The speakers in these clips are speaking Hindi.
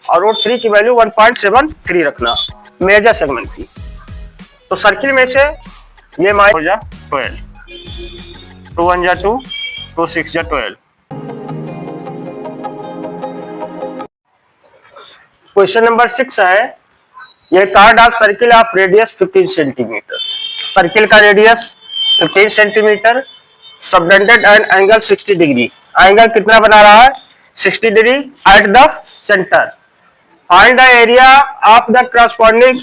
और रूट 3 की वैल्यू 1.73 रखना मेजर सेगमेंट की। तो सर्किल में से ये माइनस हो जा 12, 2 1 जा 2, 2 6 जा 12। क्वेश्चन नंबर 6 है, ये chord of circle of radius 15 centimetre. Circle का radius 15 centimetre, subtended and angle 60 degree. Angle कितना बना रहा है? 60 degree at the centre. Find the area of the corresponding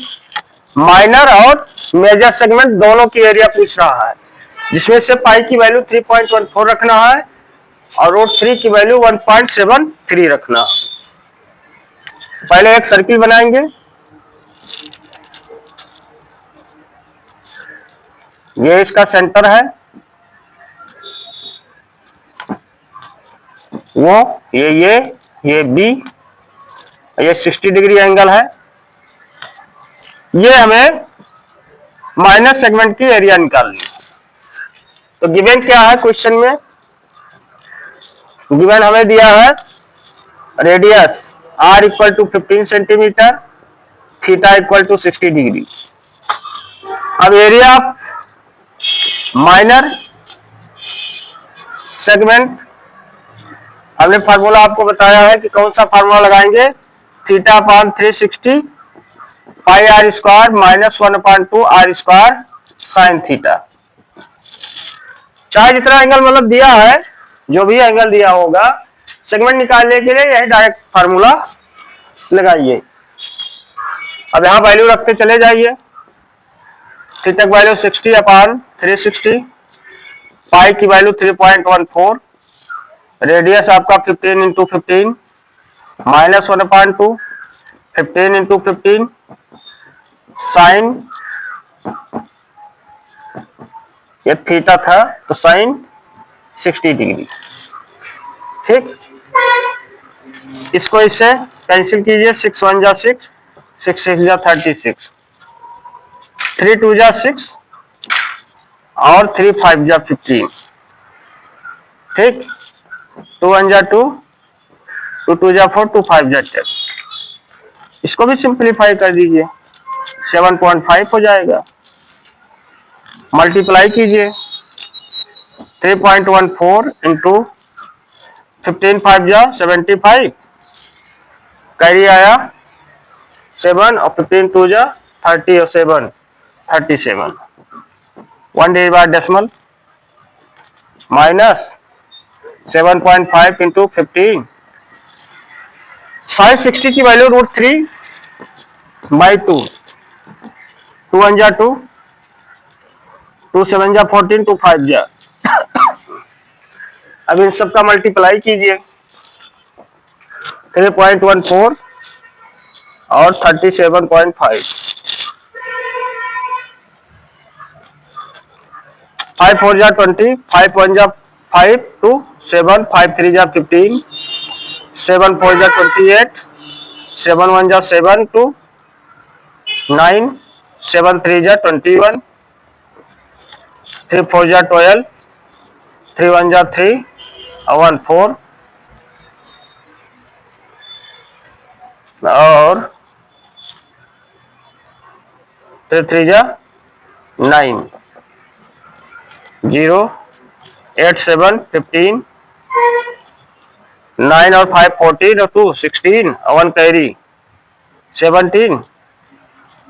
minor और मेजर सेगमेंट, दोनों की एरिया पूछ रहा है, जिसमें से पाई की वैल्यू 3.14 रखना है और रूट 3 की वैल्यू 1.73 रखना। पहले एक सर्किल बनाएंगे। ये इसका सेंटर है, वो ये बी, ये 60 डिग्री एंगल है। ये हमें माइनस सेगमेंट की एरिया निकालनी है। तो गिवन क्या है क्वेश्चन में? गिवन हमें दिया है radius r equal to 15 centimetre, theta equal to 60 degree. अब एरिया ऑफ माइनर सेगमेंट, हमने फार्मूला आपको बताया है कि कौन सा फार्मूला लगाएंगे? Theta upon 360 pi r square minus 1/2 r square sine theta. चाहे जितना एंगल मतलब दिया है, जो भी एंगल दिया होगा, सेगमेंट निकालने के लिए यही डायरेक्ट फार्मूला लगाइए। अब यहां वैल्यू रखते चले जाइए। थीटा की वैल्यू 60 अपॉन 360, पाई की वैल्यू 3.14, रेडियस आपका 15 इंटू 15 माइनस 1/2, 15 इंटू 15 साइन, ये थीटा था तो साइन 60 डिग्री। ठीक, इसको इससे कैंसिल कीजिए। 6 1 जा 6, 6 6 जा 36, 3 2 जा 6 और 3 5 जा 15। ठीक, 2 1 जा 2, 2 2 जा 4, 2 5 जा 10। इसको भी सिंप्लीफाई कर दीजिए, 7.5 हो जाएगा। मल्टीप्लाई कीजिए, 3.14 इंटू 15 5 जा 75, कैरी आया 7 और 15 2 जा 30 और 7 37, 1 divide by decimal minus 7.5 into 15, sine 60 की वैल्यू रूट 3 बाई 2, 2 1 जा 2, 2 7 जा 14, 2 5 जा। अब इन सब का मल्टीप्लाई कीजिए, 3.14 और 37.5, 5 4 जा 20, 5 1 जा 5 2 7, 5 3 जा 15, 7 4 जा 28, 7 1 जा 7 2 9, 7 3 जा 21, 3 4 जा 12, 3 1 जा 3 और 1 4 और 3 3 जा 9, 0 8 7 15, 9 और 5 14 और 2 16 और 1 कैरी 17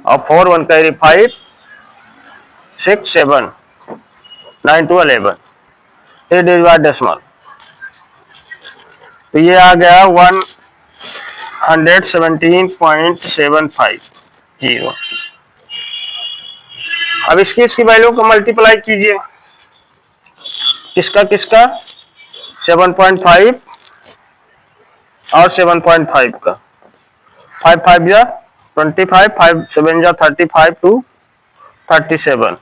और 4 1 कैरी 5 6 7 9 2 11, 8 डिवाइड डेसिमल। तो ये आ गया 117.75 अब इसकी वैल्यू को मल्टीप्लाई कीजिए, किसका 7.5 और 7.5 का, 5 5 जा 25, 5 7 जा 35 2 37,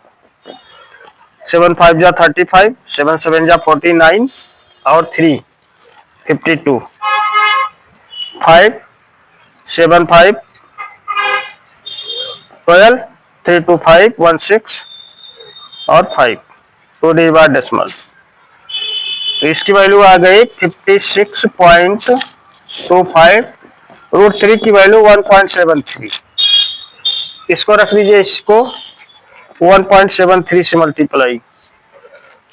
7 5 जा 35, 7 7 जा 49 और 3 52, 5 7 5 12, 3 2 5 1 6 और 5, 2 डिवाइड डेसिमल। तो इसकी वैल्यू आ गई 56.25 √3 की वैल्यू 1.73, इसको रख लीजिए, इसको 1.73 से मल्टीप्लाई,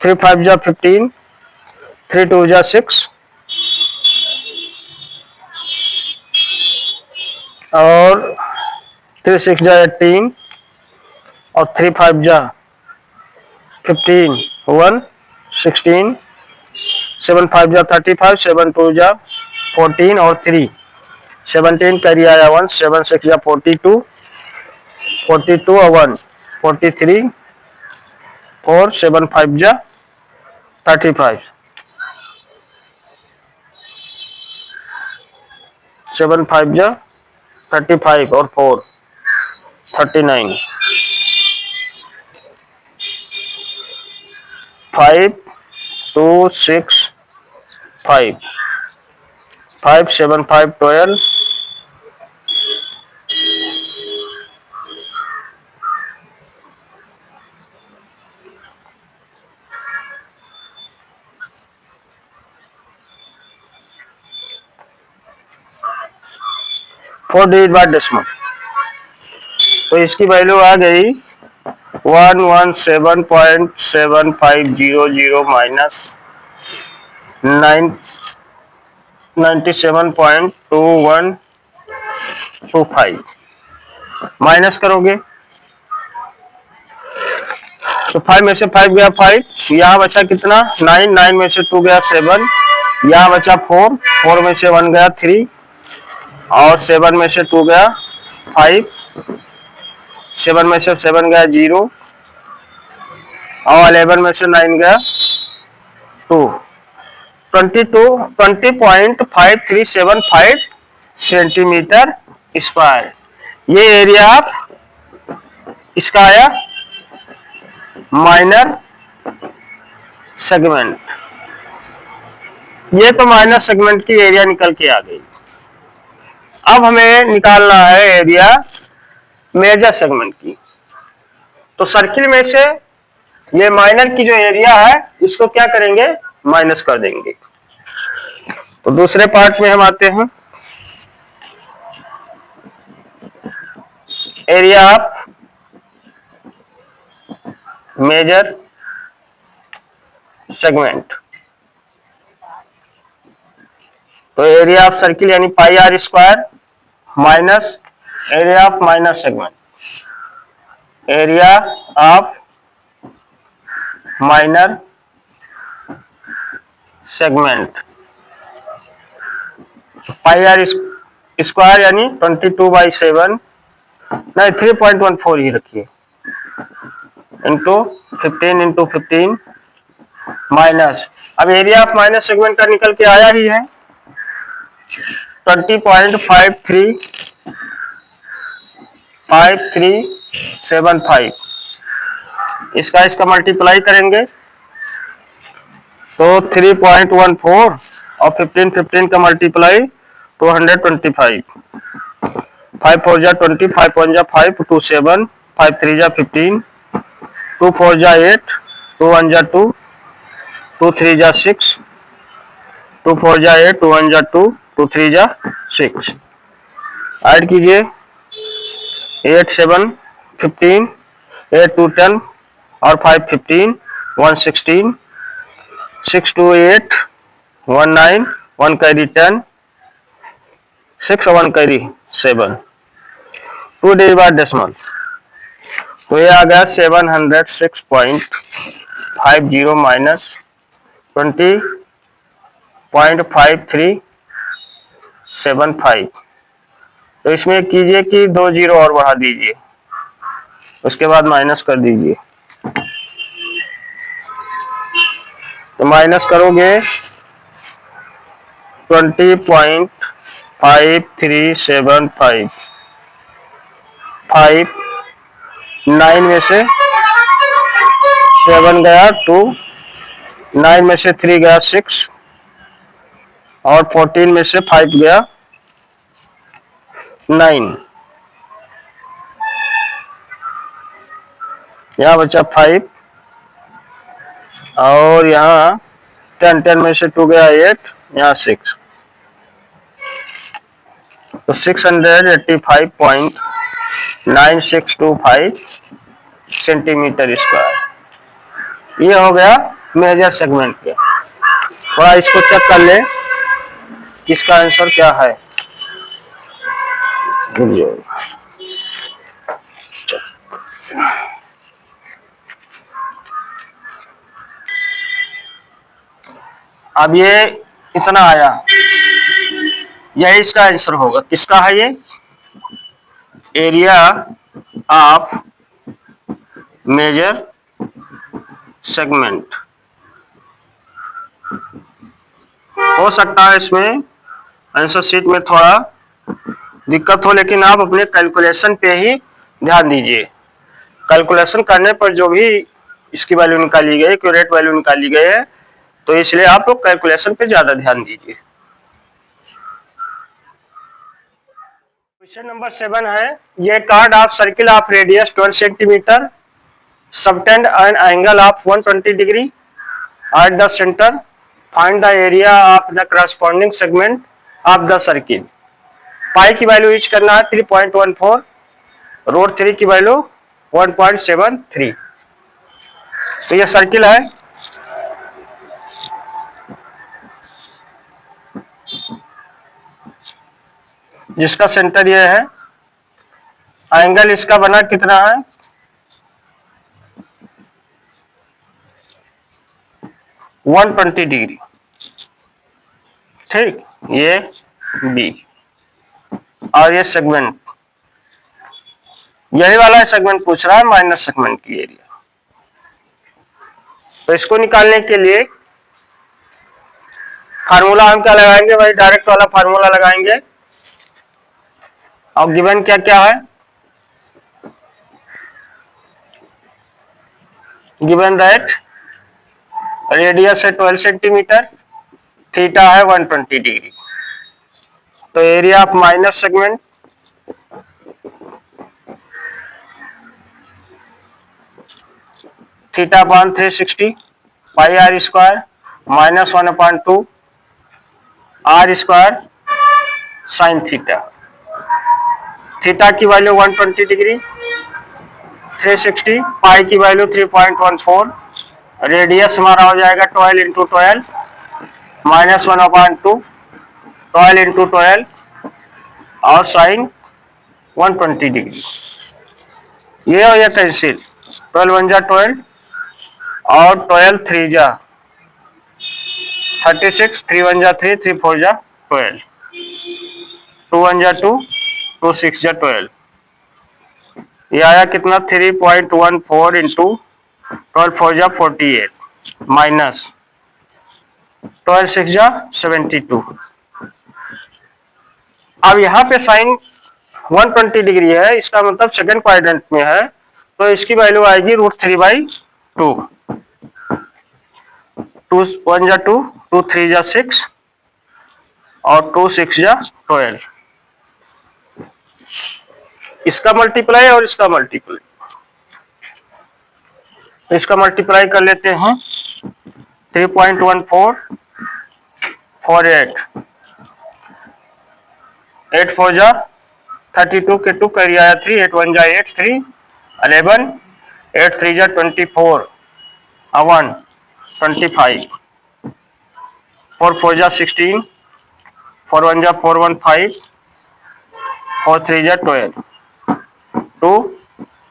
3 5 जा 15, 3 2 जा 6 और 3 6 जा 18 और 3 5 जा 15, 1 16, 7 5 जा 35, 7 2 जा 14 और 3 17 कैरी आया 1, 7 6 जा 42, 42 और 1 43, 4 7 5 जा 35, 7 5 जा 35 और 4 39, 5 2 6 5, 5 7 5 12, 4 डिवाइड बाय डेसिमल, तो इसकी वैल्यू आ गई 117.7500 माइनस 97.2125, माइनस करोगे तो 5 में से 5 गया 5, यहाँ बचा कितना 9, 9 में से 2 गया 7, यहाँ बचा 4, 4 में से 1 गया 3 और 7 में से 2 गया 5, 7 में से 7 गया 0 और 11 में से 9 गया 2, 20.5375 सेंटीमीटर स्क्वायर, ये एरिया आप इसका आया माइनर सेगमेंट। ये तो माइनर सेगमेंट की एरिया निकल के आ गई। अब हमें निकालना है एरिया मेजर सेगमेंट की। तो सर्किल में से ये माइनर की जो एरिया है इसको क्या करेंगे, माइनस कर देंगे। तो दूसरे पार्ट में हम आते हैं, एरिया ऑफ मेजर सेगमेंट। तो एरिया ऑफ सर्किल यानी pi r square minus area of minor segment, area of minor segment pi r square यानी 22/7 नहीं 3.14 ही रखिए इंटू 15 इंटू 15 माइनस, अब एरिया ऑफ माइनर सेगमेंट का निकल के आया ही है 20.5375, इसका मल्टीप्लाई करेंगे तो 3.14 और 15 का मल्टीप्लाई तो 125, 5 4 जा 20, 5 1 जा 5, 2 7, 5 3 जा 15, 2 4 जा 8, 2 1 जा 2, 2 3 जा 6, 2 4 जा 8, 2 1 जा 2, 2 3 जा 6, ऐड कीजिए 8 7 15, 8 2 10 और 5 15, 1 16, 6 2 8, 1 9, 1 कैरी 10, 6 और 1 कैरी 7, 2 डिवाइड बाय डेसिमल, तो ये आ गया 706.50 माइनस 20.5375। तो इसमें कीजिए कि 2 जीरो और बढ़ा दीजिए, उसके बाद माइनस कर दीजिए, तो माइनस करोगे 20.5375, 5 9 में से 7 गया 2, 9 में से 3 गया 6 और 14 में से 5 गया 9, यहाँ बचा 5 और यहाँ 10 में से 2 गया 8, यहाँ 6, तो 685.9625 सेंटीमीटर स्क्वायर। ये हो गया मेजर सेगमेंट के। थोड़ा इसको चेक कर ले, इसका आंसर क्या है। अब ये इतना आया, यही इसका आंसर होगा। किसका है ये? Area of major segment. हो सकता है इसमें आंसर शीट में थोड़ा दिक्कत हो, लेकिन आप अपने कैलकुलेशन पे ही ध्यान दीजिए। कैलकुलेशन करने पर जो भी इसकी वैल्यू निकाली गई, एक्यूरेट वैल्यू निकाली गई है, तो इसलिए आप लोग कैलकुलेशन पे ज्यादा ध्यान दीजिए। क्वेश्चन नंबर 7 है, ये chord of circle of radius 12 centimetre subtend an angle of 120 degree at the centre, find the area of the corresponding segment of the circle. Pi की वैल्यू यूज करना है 3.14, रूट 3 की वैल्यू 1.73। तो ये सर्किल है, जिसका सेंटर ये है। एंगल इसका बना कितना है? 120 डिग्री। ठीक, ये बी और ये सेगमेंट, यही वाला सेगमेंट पूछ रहा है, माइनर सेगमेंट की एरिया। तो इसको निकालने के लिए फार्मूला हम क्या लगाएंगे? भाई डायरेक्ट वाला फार्मूला लगाएंगे। और गिवन क्या क्या है? गिवन दैट रेडियस है 12 सेंटीमीटर, थीटा है 120 डिग्री। तो area of minor segment theta upon 360 pi r square minus 1/2 r square sine theta. Theta की वैल्यू 120 डिग्री, 360, पाई की वैल्यू 3.14, रेडियस हमारा हो जाएगा 12 इंटू 12 माइनस 1/2, 12 इंटू 12 और साइन 120 डिग्री। ये हो या कैंसिल, 12 1 जा 12 और 12 3 जा 36, 3 1 जा 3, 3 4 जा 12, 2 1 जा 2, 2 6 जा 12। ये आया कितना? 3.14 इंटू 12 4 जा 48 माइनस 12 6 जा 72। अब यहाँ पे साइन 120 डिग्री है, इसका मतलब सेकंड क्वाड्रेंट में है, तो इसकी वैल्यू आएगी √3/2। 2 1 जा 2, 2 3 जा 6 और 2 6 जा 12। इसका मल्टीप्लाई और इसका मल्टीप्लाई, तो इसका मल्टीप्लाई कर लेते हैं। 3.14 48, 8 4 जा 32 के 2 कैरी आया 3, 8 1 जा 8, 3 11, 8 3 जा 24 1 25, 4 4 जा 16, 4 1 जा 4 1 5, 4 3 जा 12, 2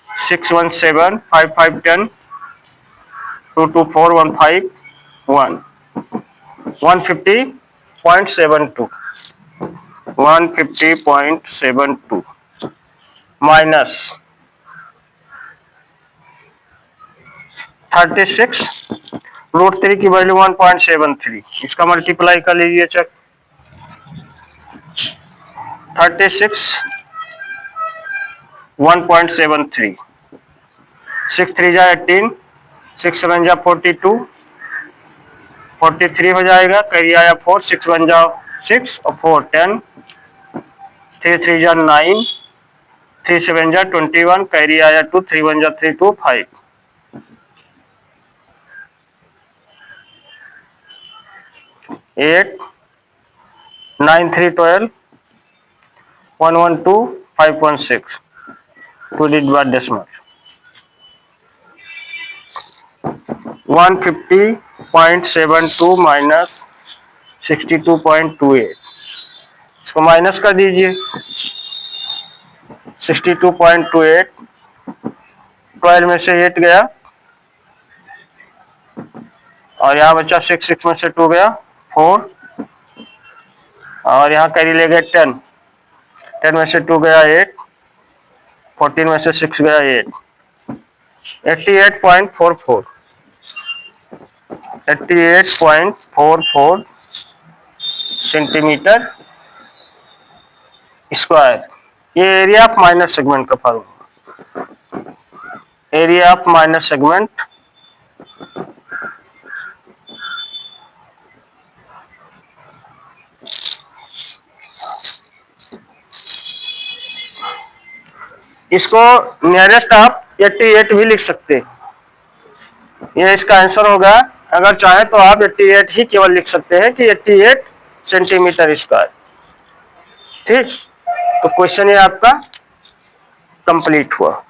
6 1 7, 5 5 10, 2 2 4 1 5 1, 150.72, 150.72 माइनस 36, √3 की वैल्यू 1.73, इसका मल्टीप्लाई कर लीजिए चेक। 36 1.73, 6 3 जा 18, 6 7 जा 42, 43 हो जाएगा, कैरी आया 4, 6 1 जा 6 और 4 10, 3 3 जा 9, 3 7 जा 21, कैरी आया 2, 3 1 जा 3 2 5। 8 9 3 12, 112.5.6 to the dot decimal. 150.72 minus 62.28, इसको माइनस कर दीजिए। 62.28 12 में से 8 गया और यहाँ बचा 6 में से 2 गया 4 और यहाँ कैरी ले गए 10 में से 2 गया 8 14 में से 6 गया 8 88.44 सेंटीमीटर स्क्वायर। ये एरिया ऑफ माइनस सेगमेंट का formula, area of minus segment इसको नियरेस्ट आप 88 भी लिख सकते हैं, ये इसका आंसर होगा। अगर चाहे तो आप 88 ही केवल लिख सकते हैं कि 88 सेंटीमीटर स्क्वायर। ठीक, तो क्वेश्चन ये आपका कंप्लीट हुआ।